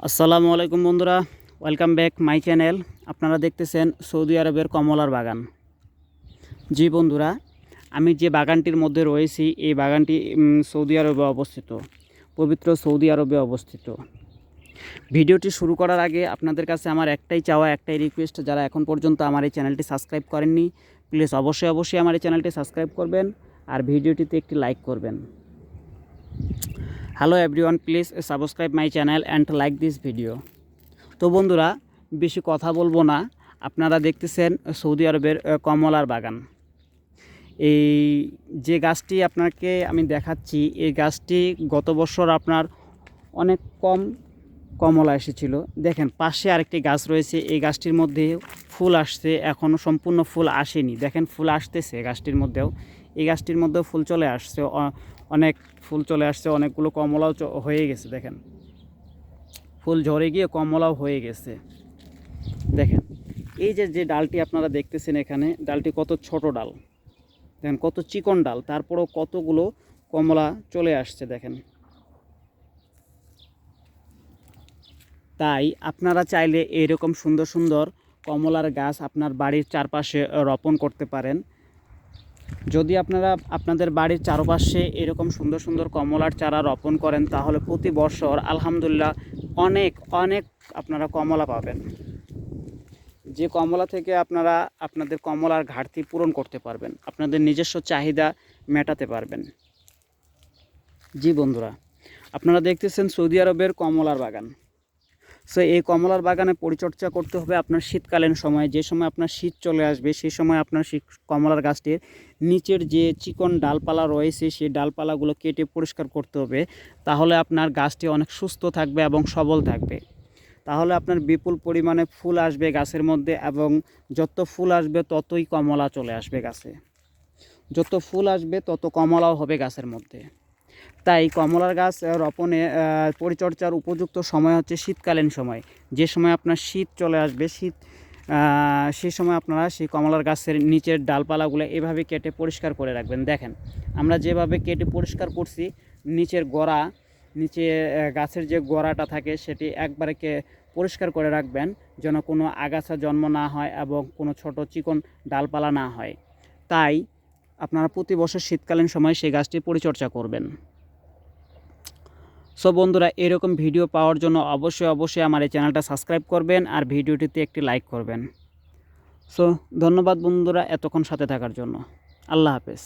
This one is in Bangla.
আসসালামু আলাইকুম বন্ধুরা, ওয়েলকাম ব্যাক মাই চ্যানেল। আপনারা দেখতেছেন সৌদি আরবের কমলার বাগান। জি বন্ধুরা, আমি যে বাগানটির মধ্যে রয়েছি এই বাগানটি সৌদি আরবে অবস্থিত, পবিত্র সৌদি আরবে অবস্থিত। ভিডিওটি শুরু করার আগে আপনাদের কাছে আমার একটাই চাওয়া, একটাই রিকোয়েস্ট, যারা এখন পর্যন্ত আমার এই চ্যানেলটি সাবস্ক্রাইব করেননি প্লিজ অবশ্যই আমার এই চ্যানেলটি সাবস্ক্রাইব করবেন আর ভিডিওটিতে একটি লাইক করবেন। Hello everyone, please subscribe my channel and like this video. তো বন্ধুরা, বেশি কথা বলবো না। আপনারা দেখতেছেন সৌদি আরবের কমলার বাগান। এই যে গাছটি আপনাকে আমি দেখাচ্ছি, এই গাছটি গত বছর আপনার অনেক কম কমলা এসেছিল। দেখেন পাশে আরেকটি গাছ রয়েছে, এই গাছটির মধ্যে ফুল আসছে, এখনও সম্পূর্ণ ফুল আসেনি। দেখেন ফুল আসতেছে গাছটির মধ্যেও, এই গাছটির মধ্যেও ফুল চলে আসছে, অনেক ফুল চলে আসছে, অনেকগুলো কমলাও হয়ে গেছে। দেখেন ফুল ঝরে গিয়ে কমলাও হয়ে গেছে। দেখেন এই যে ডালটি আপনারা দেখতেছেন এখানে, ডালটি কত ছোট ডাল, দেখেন কত চিকন ডাল, তারপরেও কতগুলো কমলা চলে আসছে দেখেন। তাই আপনারা চাইলে এরকম সুন্দর সুন্দর কমলার গাছ আপনার বাড়ির চারপাশে রোপণ করতে পারেন। যদি আপনারা আপনাদের বাড়ির চারপাশে এরকম সুন্দর সুন্দর কমলার চারা রোপণ করেন তাহলে প্রতি বছর আলহামদুলিল্লাহ অনেক অনেক আপনারা কমলা পাবেন, যে কমলা থেকে আপনারা আপনাদের কমলার ঘাটতি পূরণ করতে পারবেন, আপনাদের নিজস্ব চাহিদা মেটাতে পারবেন। জি বন্ধুরা, আপনারা দেখতেছেন সৌদি আরবের কমলার বাগান। সো এই কমলার বাগানে পরিচর্যা করতে হবে আপনার শীতকালীন সময়ে, যে সময় আপনার শীত চলে আসবে সেই সময় আপনার কমলার গাছটির নিচের যে চিকন ডালপালা রয়েছে সেই ডালপালাগুলো কেটে পরিষ্কার করতে হবে। তাহলে আপনার গাছটি অনেক সুস্থ থাকবে এবং সবল থাকবে। তাহলে আপনার বিপুল পরিমাণে ফুল আসবে গাছের মধ্যে, এবং যত ফুল আসবে ততই কমলা চলে আসবে গাছে, যত ফুল আসবে তত কমলাও হবে গাছের মধ্যে। তাই কমলার গাছ রোপণে পরিচর্যার উপযুক্ত সময় হচ্ছে শীতকালীন সময়, যে সময় আপনার শীত চলে আসবে, সেই সময় আপনারা সেই কমলার গাছের নিচের ডালপালাগুলো এভাবে কেটে পরিষ্কার করে রাখবেন। দেখেন আমরা যেভাবে কেটে পরিষ্কার করছি, নিচের গোড়া, নিচে গাছের যে গোড়াটা থাকে সেটি একবারে পরিষ্কার করে রাখবেন, যেন কোনো আগাছা জন্ম না হয় এবং কোনো ছোট চিকন ডালপালা না হয়। তাই আপনারা প্রতি বছর শীতকালীন সময় সেই গাছটির পরিচর্যা করবেন। সো বন্ধুরা, এরকম ভিডিও পাওয়ার জন্য অবশ্যই আমার এই চ্যানেলটা সাবস্ক্রাইব করবেন আর ভিডিওটিতে একটি লাইক করবেন। সো ধন্যবাদ বন্ধুরা এতক্ষণ সাথে থাকার জন্য। আল্লাহ হাফেজ।